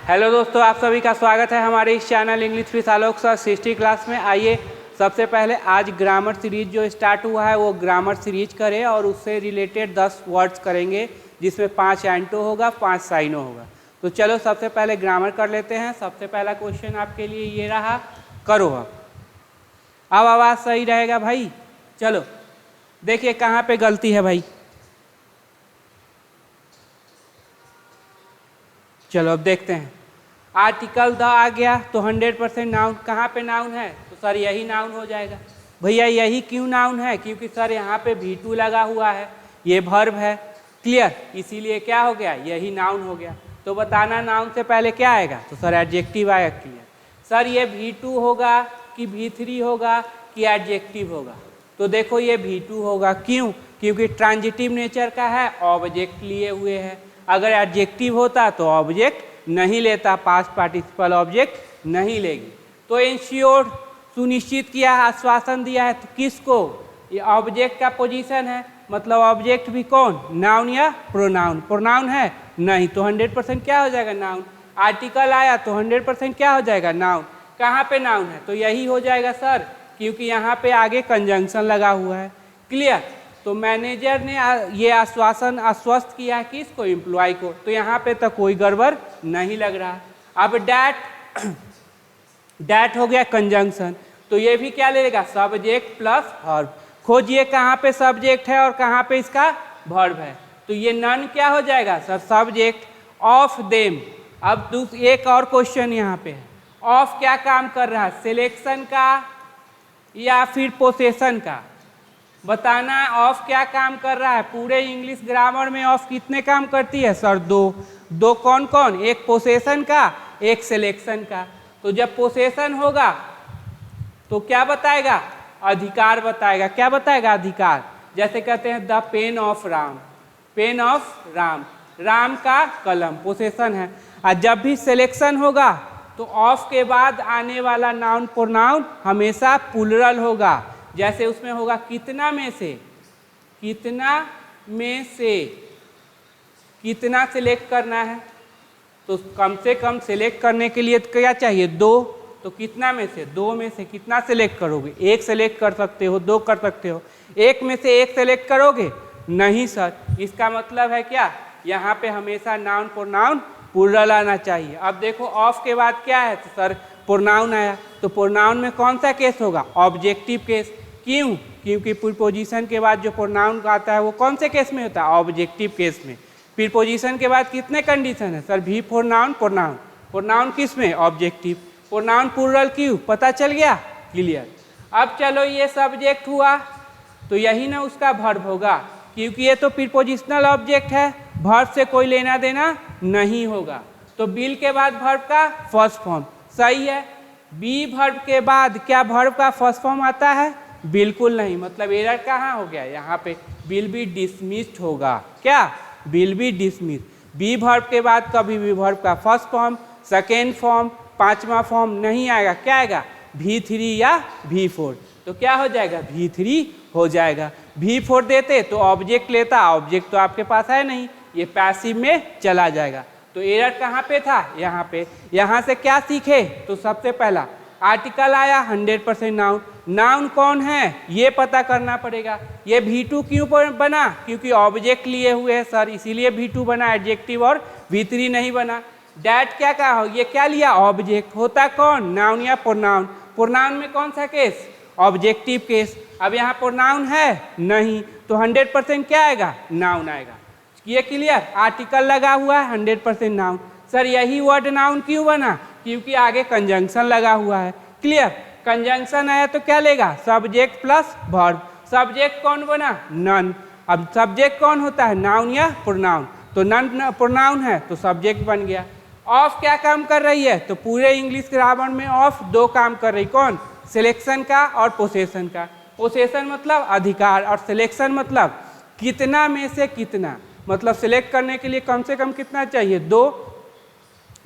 Hello दोस्तों, आप सभी का स्वागत है हमारे इस channel English with Alok sir 60 class में। आइए सबसे पहले आज ग्रामर सीरीज जो स्टार्ट हुआ है वो ग्रामर सीरीज करें और उससे रिलेटेड 10 वर्ड्स करेंगे, जिसमें 5 एंटो होगा, 5 साइनो होगा। तो चलो सबसे पहले ग्रामर कर लेते हैं। सबसे पहला क्वेश्चन आपके लिए ये रहा, करो। अब आवाज़ सही रहेगा भाई। चलो देखिए कहाँ पे गलती है भाई। चलो अब देखते हैं। आर्टिकल द आ गया तो 100% नाउन। कहाँ पे नाउन है? तो सर यही नाउन हो जाएगा। भैया यही क्यों नाउन है? क्योंकि सर यहाँ पे V2 लगा हुआ है, ये वर्ब है। क्लियर? इसीलिए क्या हो गया, यही नाउन हो गया। तो बताना नाउन से पहले क्या आएगा? तो सर एडजेक्टिव आएगा। क्लियर? सर ये V2 होगा कि V3 होगा कि एडजेक्टिव होगा? तो देखो ये V2 होगा। क्यों? क्योंकि ट्रांजिटिव नेचर का है, ऑब्जेक्ट लिए हुए है। अगर एडजेक्टिव होता तो ऑब्जेक्ट नहीं लेता, पास्ट पार्टिसिपल ऑब्जेक्ट नहीं लेगी। तो इंश्योर सुनिश्चित किया, आश्वासन दिया है। तो किसको? ये ऑब्जेक्ट का पोजीशन है, मतलब ऑब्जेक्ट भी कौन, नाउन या प्रोनाउन? प्रोनाउन है नहीं, तो 100% क्या हो जाएगा, नाउन। आर्टिकल आया तो 100% क्या हो जाएगा, नाउन। कहाँ पे नाउन है? तो यही हो जाएगा सर, क्योंकि यहाँ पे आगे कंजंक्शन लगा हुआ है। क्लियर? तो मैनेजर ने ये आश्वासन आश्वस्त किया है किसको, एम्प्लॉय को। तो यहाँ पे तो कोई गड़बड़ नहीं लग रहा। अब डैट हो गया कंजंक्शन, तो ये भी क्या लेगा, सब्जेक्ट प्लस वर्ब। खोजिए कहाँ पे सब्जेक्ट है और कहाँ पे इसका वर्ब है। तो ये नन क्या हो जाएगा सर, सब्जेक्ट ऑफ देम। अब एक और क्वेश्चन यहाँ पे है, ऑफ क्या काम कर रहा है, सिलेक्शन का या फिर पोसेशन का? बताना ऑफ क्या काम कर रहा है। पूरे इंग्लिश ग्रामर में ऑफ कितने काम करती है सर, दो। कौन कौन? एक पोसेशन का, एक सिलेक्शन का। तो जब पोसेशन होगा तो क्या बताएगा, अधिकार बताएगा। क्या बताएगा, अधिकार। जैसे कहते हैं the pain of Ram, pain of Ram, Ram का कलम, पोसेशन है। और जब भी सिलेक्शन होगा तो ऑफ के बाद आने वाला नाउन प्रोनाउन हमेशा प्लूरल होगा। जैसे उसमें होगा कितना में से, कितना में से, कितना सिलेक्ट करना है। तो कम से कम सिलेक्ट करने के लिए क्या चाहिए, 2। तो कितना में से, 2 में से कितना सिलेक्ट करोगे, 1 सिलेक्ट कर सकते हो, 2 कर सकते हो। 1 में से 1 सिलेक्ट करोगे नहीं सर। इसका मतलब है क्या, यहाँ पे हमेशा नाउन प्रोनाउन प्लूरल आना चाहिए। अब देखो ऑफ के बाद क्या है, तो सर प्रोनाउन आया। तो प्रोनाउन में कौन सा केस होगा, ऑब्जेक्टिव केस। क्यों? क्योंकि प्रीपोजिशन के बाद जो प्रोनाउन आता है वो कौन से केस में होता है, ऑब्जेक्टिव केस में। प्रीपोजिशन के बाद कितने कंडीशन है सर, भी प्रोनाउन, प्रोनाउन, प्रोनाउन किस में, ऑब्जेक्टिव। प्रोनाउन प्लूरल क्यों, पता चल गया। क्लियर? अब चलो ये सब्जेक्ट हुआ तो यही ना उसका वर्ब होगा, क्योंकि ये तो प्रीपोजिशनल ऑब्जेक्ट है, वर्ब से कोई लेना देना नहीं होगा। तो बिल के बाद वर्ब का फर्स्ट फॉर्म सही है। बी वर्ब के बाद क्या वर्ब का फर्स्ट फॉर्म आता है, बिल्कुल नहीं। मतलब एरर कहाँ हो गया, यहाँ पे विल बी डिसमिस्ड होगा। क्या, will be dismissed. Be verb के बाद कभी भी वर्ब का फर्स्ट फॉर्म, सेकेंड फॉर्म, 5वां फॉर्म नहीं आएगा। क्या आएगा, V3 या V4। तो क्या हो जाएगा, V3 हो जाएगा। V4 देते तो ऑब्जेक्ट लेता, ऑब्जेक्ट तो आपके पास है नहीं, ये पैसिव में चला जाएगा। तो एरर कहाँ पे था, यहाँ पे। यहाँ से क्या सीखे, तो सबसे पहला आर्टिकल आया 100% नाउन। नाउन कौन है ये पता करना पड़ेगा। ये V2 क्यों बना, क्योंकि ऑब्जेक्ट लिए हुए है सर, इसीलिए V2 बना, एडजेक्टिव और V3 नहीं बना। डैट क्या कहा, ये क्या लिया, ऑब्जेक्ट। होता कौन, नाउन या प्रोनाउन। प्रोनाउन में कौन सा केस, ऑब्जेक्टिव केस। अब यहाँ प्रोनाउन है नहीं, तो 100% क्या आएगा, नाउन आएगा। ये क्लियर? आर्टिकल लगा हुआ है 100% नाउन। सर यही वर्ड नाउन क्यों बना, क्योंकि आगे कंजंक्शन लगा हुआ है। क्लियर? कंजंक्शन आया तो क्या लेगा, सब्जेक्ट प्लस वर्ब। सब्जेक्ट कौन बना, नन। अब सब्जेक्ट कौन होता है, नाउन या प्रोनाउन। तो नन प्रोनाउन है तो सब्जेक्ट बन गया। ऑफ क्या काम कर रही है, तो पूरे इंग्लिश ग्रामर में ऑफ 2 काम कर रही, कौन, सिलेक्शन का और पोसेशन का। पोसेशन मतलब अधिकार और सिलेक्शन मतलब कितना में से कितना। मतलब सिलेक्ट करने के लिए कम से कम कितना चाहिए, 2,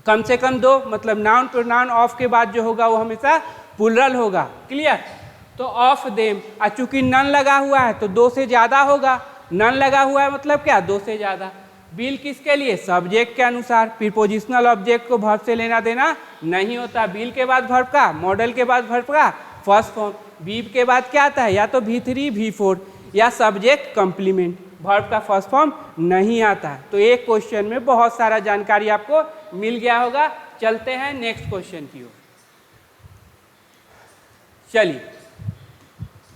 कम से कम 2। मतलब नाउन प्रोनाउन ऑफ के बाद जो होगा वो हमेशा प्लूरल होगा। क्लियर? तो ऑफ देम, और चूंकि नन लगा हुआ है तो 2 से ज़्यादा होगा। नन लगा हुआ है मतलब क्या, 2 से ज़्यादा। विल किसके लिए? सब्जेक्ट के अनुसार। प्रीपोजिशनल ऑब्जेक्ट को वर्ब से लेना देना नहीं होता। विल के बाद वर्ब का, मॉडल के बाद वर्ब का फर्स्ट फॉर्म, बी के बाद क्या आता है? या तो V3 V4 या सब्जेक्ट कंप्लीमेंट, वर्ब का फर्स्ट फॉर्म नहीं आता। तो एक क्वेश्चन में बहुत सारा जानकारी आपको मिल गया होगा। चलते हैं नेक्स्ट क्वेश्चन की ओर। चलिए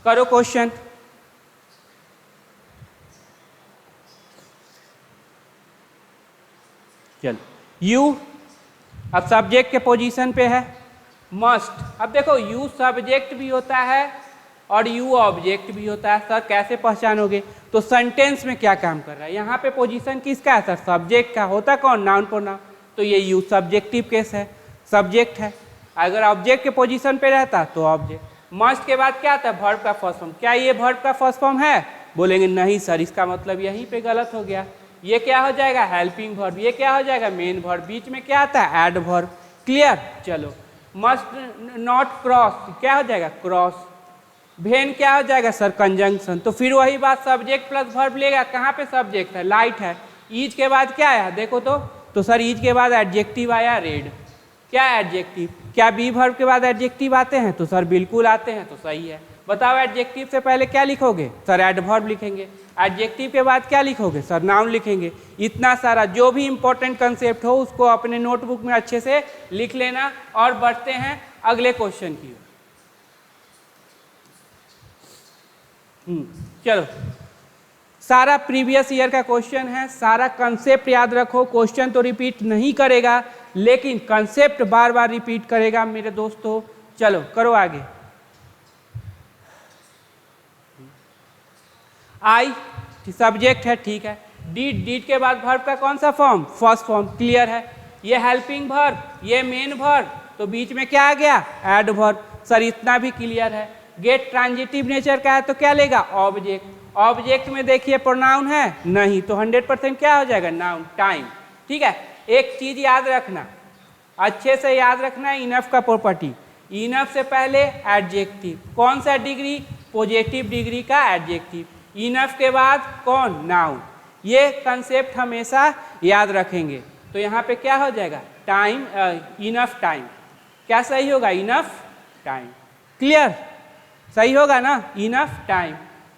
करो क्वेश्चन। चलो यू अब सब्जेक्ट के पोजीशन पे है। मस्ट, अब देखो यू सब्जेक्ट भी होता है और यू ऑब्जेक्ट भी होता है। सर कैसे पहचानोगे? तो सेंटेंस में क्या काम कर रहा है? यहाँ पे पोजीशन किसका है सर? सब्जेक्ट का। होता कौन? Noun pronoun. तो ये यू सब्जेक्टिव केस है, सब्जेक्ट है। अगर ऑब्जेक्ट के पोजीशन पे रहता तो ऑब्जेक्ट। मस्ट के बाद क्या आता है? वर्ब का फर्स्ट फॉर्म। क्या ये वर्ब का फर्स्ट फॉर्म है? बोलेंगे नहीं सर, इसका मतलब यहीं पे गलत हो गया। ये क्या हो जाएगा? Helping verb. ये क्या हो जाएगा? Main verb. बीच में क्या आता है? Adverb. क्लियर? चलो मस्ट नॉट क्रॉस, क्या हो जाएगा? क्रॉस। वेन क्या हो जाएगा सर? कंजंक्शन। तो फिर वही बात, सब्जेक्ट प्लस वर्ब लेगा। कहाँ पे सब्जेक्ट है? लाइट है। ईज के बाद क्या आया? देखो तो सर ईज के बाद एडजेक्टिव आया रेड। क्या एडजेक्टिव? क्या बी वर्ब के बाद एडजेक्टिव आते हैं? तो सर बिल्कुल आते हैं, तो सही है। बताओ एडजेक्टिव से पहले क्या लिखोगे? सर एडवर्ब लिखेंगे। एडजेक्टिव के बाद क्या लिखोगे? सर नाउन लिखेंगे। इतना सारा जो भी इंपॉर्टेंट कंसेप्ट हो उसको अपने नोटबुक में अच्छे से लिख लेना। और बढ़ते हैं अगले क्वेश्चन की ओर। चलो सारा प्रीवियस ईयर का क्वेश्चन है, सारा कंसेप्ट याद रखो। क्वेश्चन तो रिपीट नहीं करेगा लेकिन कंसेप्ट बार बार रिपीट करेगा मेरे दोस्तों। चलो करो आगे। आई सब्जेक्ट है, ठीक है। डीड के बाद वर्ब का कौन सा फॉर्म? First form. क्लियर है। ये हेल्पिंग वर्ब, ये मेन वर्ब, तो बीच में क्या आ गया? Add verb. सर इतना भी क्लियर है। गेट ट्रांजिटिव नेचर का है तो क्या लेगा? ऑब्जेक्ट। ऑब्जेक्ट में देखिए प्रोनाउन है नहीं, तो 100% क्या हो जाएगा? नाउन। टाइम। ठीक है। एक चीज याद रखना, अच्छे से याद रखना, इनफ का प्रॉपर्टी। इनफ से पहले एडजेक्टिव। कौन सा डिग्री? पॉजिटिव डिग्री का एडजेक्टिव। इनफ के बाद कौन? नाउन। ये कंसेप्ट हमेशा याद रखेंगे। तो यहाँ पे क्या हो जाएगा? Time, enough time. क्या सही होगा? Enough time. क्लियर? सही होगा ना? Enough time.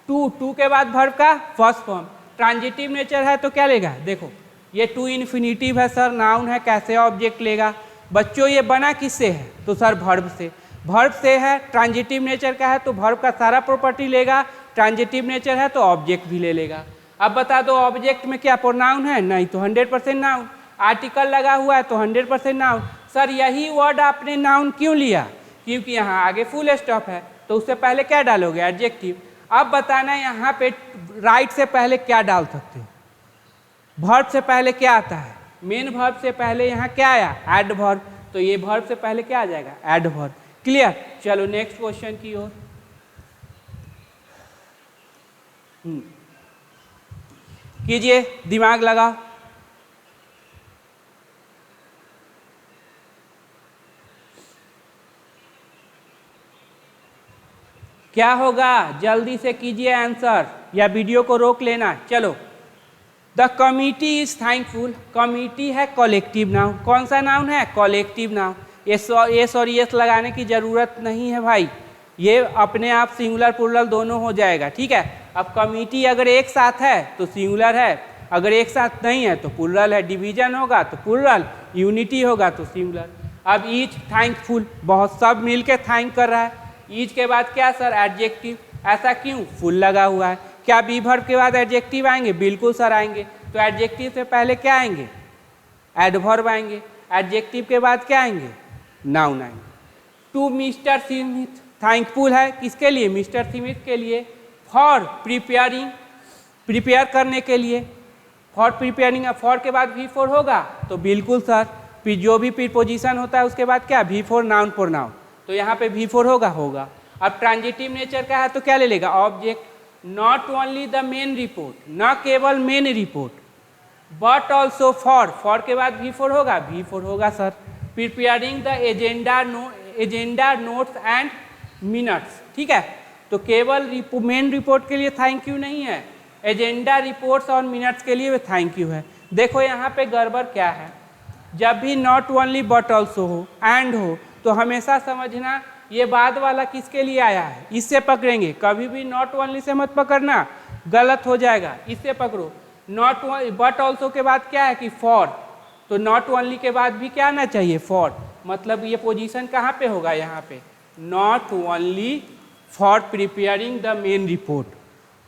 टू के बाद वर्ब का फर्स्ट फॉर्म। ट्रांजिटिव नेचर है तो क्या लेगा? देखो ये टू इन्फिनिटिव है सर, नाउन है, कैसे ऑब्जेक्ट लेगा? बच्चों ये बना किससे है? तो सर वर्ब से। वर्ब से है, ट्रांजिटिव नेचर का है तो वर्ब का सारा प्रॉपर्टी लेगा। ट्रांजिटिव नेचर है तो ऑब्जेक्ट भी ले लेगा। अब बता दो ऑब्जेक्ट में क्या प्रोनाउन है? नहीं, तो 100% नाउन। आर्टिकल लगा हुआ है तो 100% नाउन। सर यही वर्ड आपने नाउन क्यों लिया? क्योंकि यहाँ आगे फुल स्टॉप है, तो उससे पहले क्या डालोगे? एडजेक्टिव। अब बताना यहाँ पे राइट से पहले क्या डाल सकते हो? वर्ब से पहले क्या आता है? मेन वर्ब से पहले यहाँ क्या आया? Adverb. तो ये वर्ब से पहले क्या आ जाएगा? Adverb. क्लियर? चलो नेक्स्ट क्वेश्चन की ओर। कीजिए, दिमाग लगाओ। क्या होगा? जल्दी से कीजिए आंसर या वीडियो को रोक लेना। चलो। The committee is thankful. Committee है कॉलेक्टिव नाउन। कौन सा नाउन है? Collective noun. एस और यस लगाने की जरूरत नहीं है भाई, ये अपने आप सिंगुलर प्लुरल दोनों हो जाएगा। ठीक है। अब कमिटी अगर एक साथ है तो सिंगुलर है, अगर एक साथ नहीं है तो प्लुरल है। डिवीजन होगा तो प्लुरल, यूनिटी होगा तो सिंगुलर। अब ईच थैंकफुल, बहुत सब मिलके थैंक कर रहा है। ईच के बाद क्या सर? एडजेक्टिव। ऐसा क्यों? फुल लगा हुआ है। क्या बी वर्ब के बाद एडजेक्टिव आएंगे? बिल्कुल सर आएंगे। तो एडजेक्टिव से पहले क्या आएंगे? एडवर्ब आएंगे। एडजेक्टिव के बाद क्या आएंगे? नाउन आएंगे। टू मिस्टर स्मिथ, थैंकफुल है किसके लिए? मिस्टर स्मिथ के लिए। फॉर प्रिपेयरिंग, प्रिपेयर करने के लिए। फॉर प्रिपेयरिंग, फॉर के बाद V4 होगा तो बिल्कुल सर, जो भी प्रीपोजिशन होता है उसके बाद क्या? V4 noun pronoun. तो यहाँ पे V4 होगा। अब ट्रांजिटिव नेचर का है तो क्या ले लेगा? Object. Not only the main report, न केवल main report, but also for के बाद V4 होगा sir. Preparing the agenda notes and minutes. ठीक है। तो केवल मेन रिपोर्ट के लिए थैंक यू नहीं है, एजेंडा रिपोर्ट्स और मिनट्स के लिए थैंक यू है। देखो यहाँ पे गड़बड़ क्या है, जब भी नॉट ओनली बट ऑल्सो हो, एंड हो, तो हमेशा समझना ये बाद वाला किसके लिए आया है, इससे पकड़ेंगे। कभी भी नॉट ओनली से मत पकड़ना, गलत हो जाएगा, इससे पकड़ो। नॉट बट ऑल्सो के बाद क्या है कि फॉर, तो नॉट ओनली के बाद भी क्या आना चाहिए, फॉर। मतलब ये पोजीशन कहाँ पे होगा, यहाँ पे, not only for preparing the main report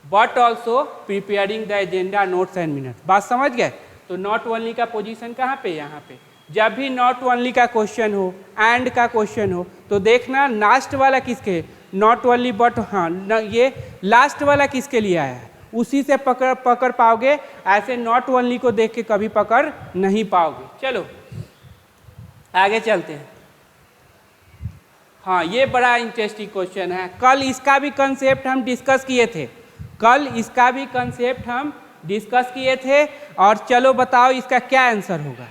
but also preparing the agenda notes and minutes. बात समझ गए। तो नॉट ओनली का पोजीशन कहाँ पे, यहाँ पे। जब भी नॉट ओनली का क्वेश्चन हो, एंड का क्वेश्चन हो, तो देखना लास्ट वाला किसके, नॉट ओनली बट, हाँ ये लास्ट वाला किसके लिए आया है, उसी से पकड़ पाओगे। ऐसे नॉट ओनली को देख के कभी पकड़ नहीं पाओगे। चलो आगे चलते हैं। हाँ, ये बड़ा इंटरेस्टिंग क्वेश्चन है। कल इसका भी कंसेप्ट हम डिस्कस किए थे, कल इसका भी कंसेप्ट हम डिस्कस किए थे। और चलो बताओ इसका क्या आंसर होगा।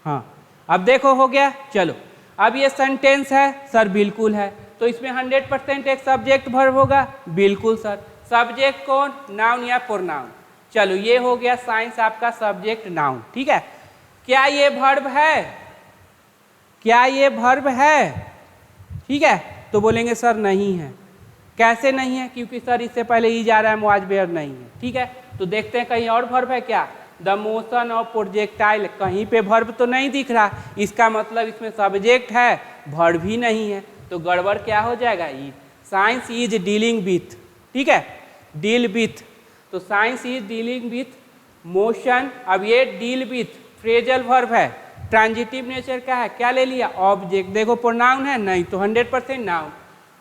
हाँ, अब देखो हो गया। चलो अब ये सेंटेंस है सर, बिल्कुल है। तो इसमें 100% एक सब्जेक्ट वर्ब होगा, बिल्कुल सर। सब्जेक्ट कौन, नाउन या प्रोनाउन। चलो ये हो गया साइंस आपका सब्जेक्ट नाउन, ठीक है। क्या ये वर्ब है, क्या ये वर्ब है, ठीक है। तो बोलेंगे सर नहीं है। कैसे नहीं है, क्योंकि सर इससे पहले ही जा रहा है, वाज वेयर नहीं है, ठीक है। तो देखते हैं कहीं और वर्ब है क्या, द मोशन ऑफ प्रोजेक्टाइल, कहीं पे वर्ब तो नहीं दिख रहा। इसका मतलब इसमें सब्जेक्ट है, वर्ब भी नहीं है। तो गड़बड़ क्या हो जाएगा, E science is dealing with, ठीक है, डील विथ। तो science is dealing with motion. अब ये डील विथ फ्रेजल वर्ब है, ट्रांजिटिव नेचर का है, क्या ले लिया, ऑब्जेक्ट। देखो प्रोनाउन है नहीं, तो 100% नाउन।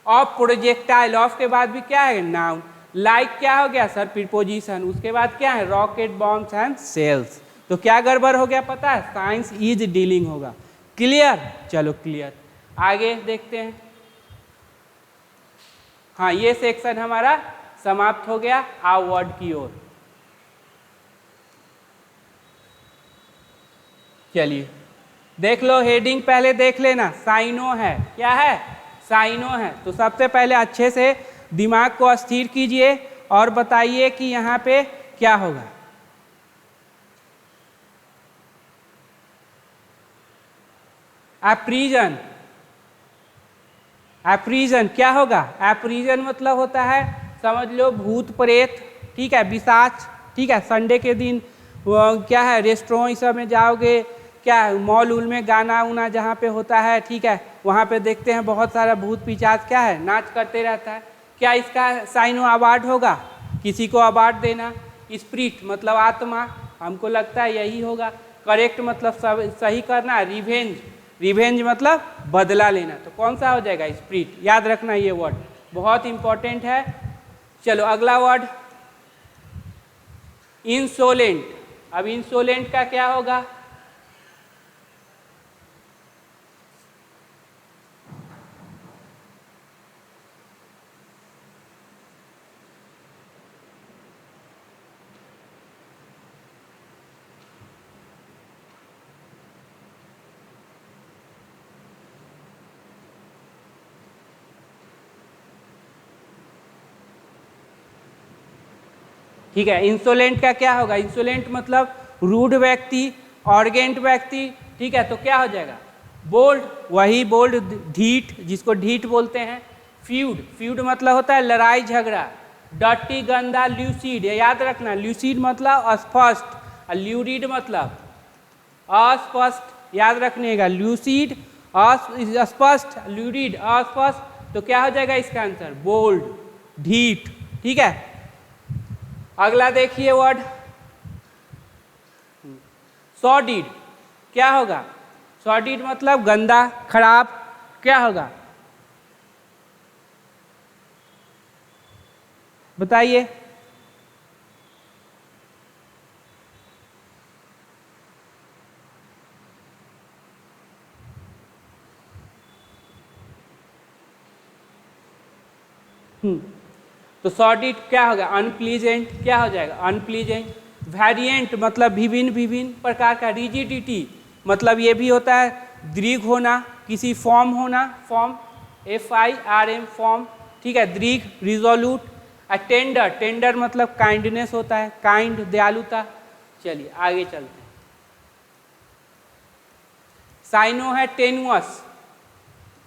ऑफ प्रोजेक्टाइल, ऑफ के बाद भी क्या है, नाउन। लाइक क्या हो गया सर, प्रीपोजिशन। उसके बाद क्या है, रॉकेट, बॉम्ब्स एंड सेल्स। तो क्या गड़बड़ हो गया पता है, साइंस इज डीलिंग होगा। क्लियर, चलो क्लियर। आगे देखते हैं। हाँ, ये सेक्शन हमारा समाप्त हो गया। आओ वर्ड की ओर। चलिए देख लो, हेडिंग पहले देख लेना। साइनो है, क्या है, साइनो है। तो सबसे पहले अच्छे से दिमाग को स्थिर कीजिए और बताइए कि यहाँ पे क्या होगा। एप्रीजन, एप्रीजन क्या होगा, एप्रीजन मतलब होता है, समझ लो भूत प्रेत, ठीक है, पिशाच, ठीक है। संडे के दिन क्या है, रेस्टोरेंट सब में जाओगे, क्या मॉल उल में गाना उना जहाँ पे होता है, ठीक है, वहाँ पे देखते हैं बहुत सारा भूत पिशाच क्या है, नाच करते रहता है। क्या इसका साइनो अवार्ड होगा, किसी को अवार्ड देना। स्पिरिट मतलब आत्मा, हमको लगता है यही होगा। करेक्ट मतलब सही करना। रिवेंज, रिवेंज मतलब बदला लेना। तो कौन सा हो जाएगा, स्पिरिट। याद रखना ये वर्ड बहुत इंपॉर्टेंट है। चलो अगला वर्ड, इंसोलेंट। अब इंसोलेंट का क्या होगा, ठीक है। इंसोलेंट का क्या होगा, इंसोलेंट मतलब रूड व्यक्ति, ऑर्गेंट व्यक्ति, ठीक है। तो क्या हो जाएगा, बोल्ड, वही बोल्ड, ढीठ, जिसको ढीठ बोलते हैं। फ्यूड, फ्यूड मतलब होता है लड़ाई झगड़ा। डर्टी, गंदा। ल्यूसिड, याद रखना, ल्यूसिड मतलब अस्पष्ट, ल्यूरिड मतलब अस्पष्ट, याद रखिएगा। ल्यूसिड अस्पष्ट, ल्यूरिड अस्पष्ट। तो क्या हो जाएगा इसका आंसर, बोल्ड, ढीठ, ठीक है। अगला देखिए वर्ड, सॉर्डिड। क्या होगा, सॉर्डिड मतलब गंदा, खराब, क्या होगा बताइए। तो सॉर्डिड क्या होगा, अनप्लीजेंट, क्या हो जाएगा, अनप्लीजेंट। वेरिएंट मतलब विभिन्न विभिन्न प्रकार का। रिजिडिटी मतलब ये भी होता है दृढ़ होना, किसी फॉर्म होना, फॉर्म, FIRM फॉर्म, ठीक है। दृढ़, रिजोल्यूट, टेंडर, टेंडर मतलब काइंडनेस होता है, काइंड दयालुता। चलिए आगे चलते हैं। साइनो है टेनुअस,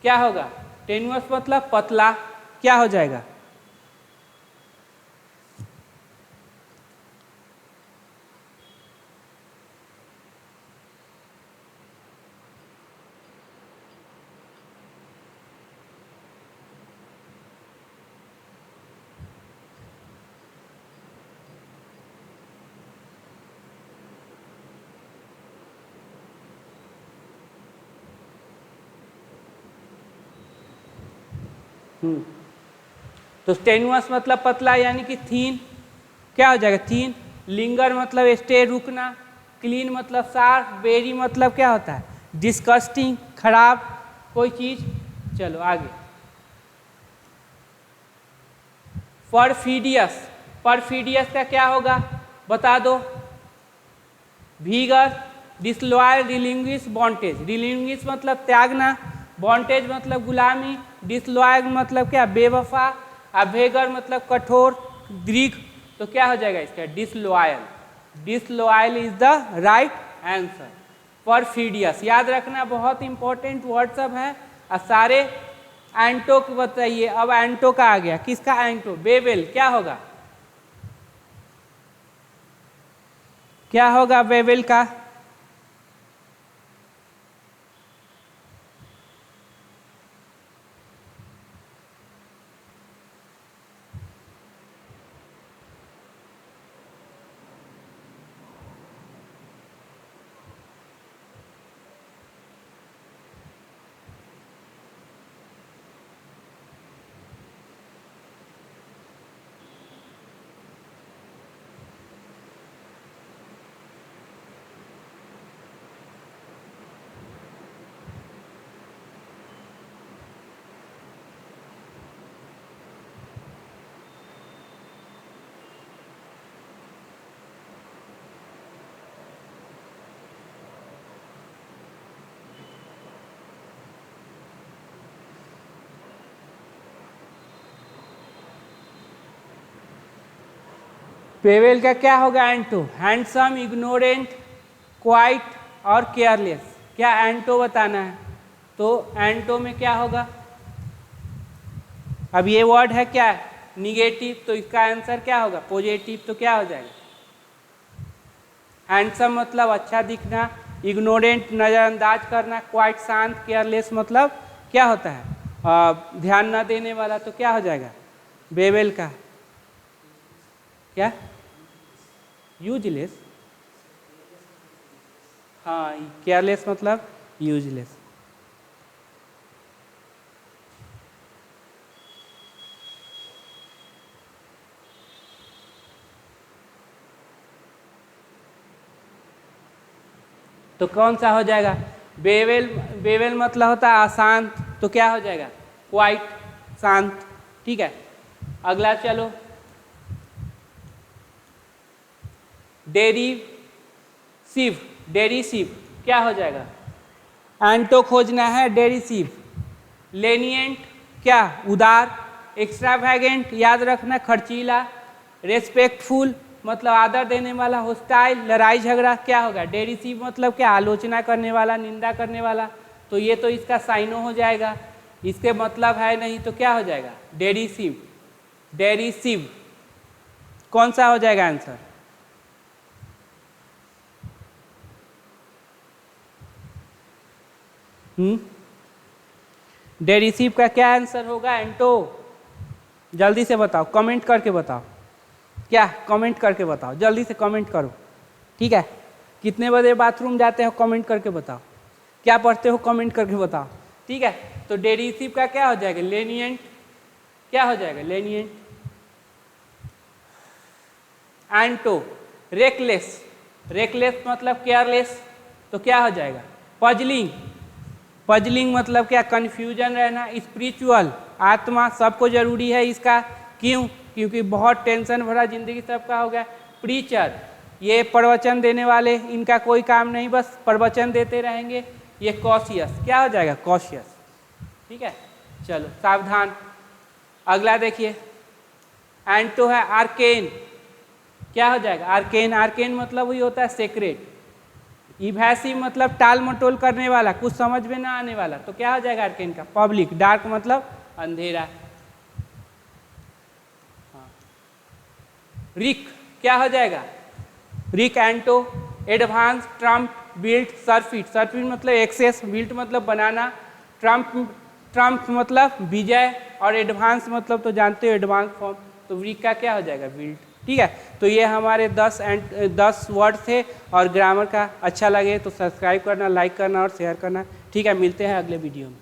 क्या होगा? टेनुअस मतलब पतला, क्या हो जाएगा? तो टेनुअस मतलब पतला यानी कि थीन, क्या हो जाएगा? थीन। लिंगर मतलब स्टे, रुकना। क्लीन मतलब साफ। वेरी मतलब क्या होता है? डिस्कस्टिंग, खराब कोई चीज। चलो आगे। परफिडियस, परफिडियस का क्या होगा बता दो? भीगर, डिसलॉयल, रिलिंग्विश, बॉन्टेज। रिलिंग्विश मतलब त्यागना, बॉन्टेज मतलब गुलामी, डिसलॉयल मतलब क्या? बेवफा, अभेगर मतलब कठोर, दृढ़। तो क्या हो जाएगा इसका? Disloyal. Disloyal is the right answer. Perfidious याद रखना, बहुत इंपॉर्टेंट वर्ड सब है। और सारे एंटो को बताइए। अब एंटो का आ गया, किसका एंटो? बेबेल। क्या होगा? क्या होगा बेबेल का? बेबेल का क्या होगा एंटो? हैंडसम, इग्नोरेंट, क्वाइट और केयरलेस। क्या एंटो बताना है? तो एंटो में क्या होगा? अब ये वर्ड है क्या? निगेटिव, तो इसका आंसर क्या होगा? पॉजिटिव। तो क्या हो जाएगा? हैंडसम मतलब अच्छा दिखना, इग्नोरेंट नज़रअंदाज करना, क्वाइट शांत, केयरलेस मतलब क्या होता है? ध्यान न देने वाला। तो क्या हो जाएगा बेबेल का? क्या? यूजलेस। हाँ, केयरलेस मतलब यूजलेस। तो कौन सा हो जाएगा? बेबेल, बेबेल मतलब होता है अशांत। तो क्या हो जाएगा? क्वाइट, शांत। ठीक है, अगला चलो। डेरिसिव, डेरिसिव क्या हो जाएगा? एंटो खोजना है, डेरिसिव। लेनिएंट क्या? उदार। एक्स्ट्रावैगेंट याद रखना, खर्चीला। रेस्पेक्टफुल मतलब आदर देने वाला। होस्टाइल लड़ाई झगड़ा। क्या होगा? डेरिसिव मतलब क्या? आलोचना करने वाला, निंदा करने वाला। तो ये तो इसका साइनो हो जाएगा, इसके मतलब है नहीं। तो क्या हो जाएगा? डेरिसिव। डेरिसिव कौन सा हो जाएगा आंसर? डेरिसिव का क्या आंसर होगा एंटो? जल्दी से बताओ, कमेंट करके बताओ। क्या? कमेंट करके बताओ, जल्दी से कमेंट करो। ठीक है, कितने बजे बाथरूम जाते हो कमेंट करके बताओ। क्या पढ़ते हो कमेंट करके बताओ। ठीक है, तो डेरिसिव का क्या हो जाएगा? लेनिएंट। क्या हो जाएगा? लेनिएंट। एंटो रेकलेस, रेकलेस मतलब केयरलेस। तो क्या हो जाएगा? पजलिंग, पजलिंग मतलब क्या? कन्फ्यूजन रहना। स्पिरिचुअल आत्मा, सबको जरूरी है इसका। क्यों? क्योंकि बहुत टेंशन भरा जिंदगी सबका हो गया। प्रीचर ये प्रवचन देने वाले, इनका कोई काम नहीं, बस प्रवचन देते रहेंगे। ये कॉशियस, क्या हो जाएगा? कॉशियस। ठीक है, चलो सावधान। अगला देखिए, एंटो है आर्केन, क्या हो जाएगा आर्केन, आर्केन मतलब वही होता है सेक्रेट। इवैसिव मतलब टाल मटोल करने वाला, कुछ समझ में ना आने वाला, तो क्या हो जाएगा आर्केन का पब्लिक। डार्क मतलब अंधेरा। रिक क्या हो जाएगा रिक एंटो एडवांस ट्रम्प बिल्ट सरफिट, सरफिट मतलब एक्सेस, बिल्ट मतलब बनाना, ट्रम्प मतलब विजय और एडवांस मतलब तो जानते हो एडवांस फॉर्म, तो रिक का क्या हो जाएगा बिल्ट। ठीक है, तो ये हमारे 10 वर्ड थे और ग्रामर का। अच्छा लगे तो सब्सक्राइब करना, लाइक करना और शेयर करना। ठीक है, मिलते हैं अगले वीडियो में।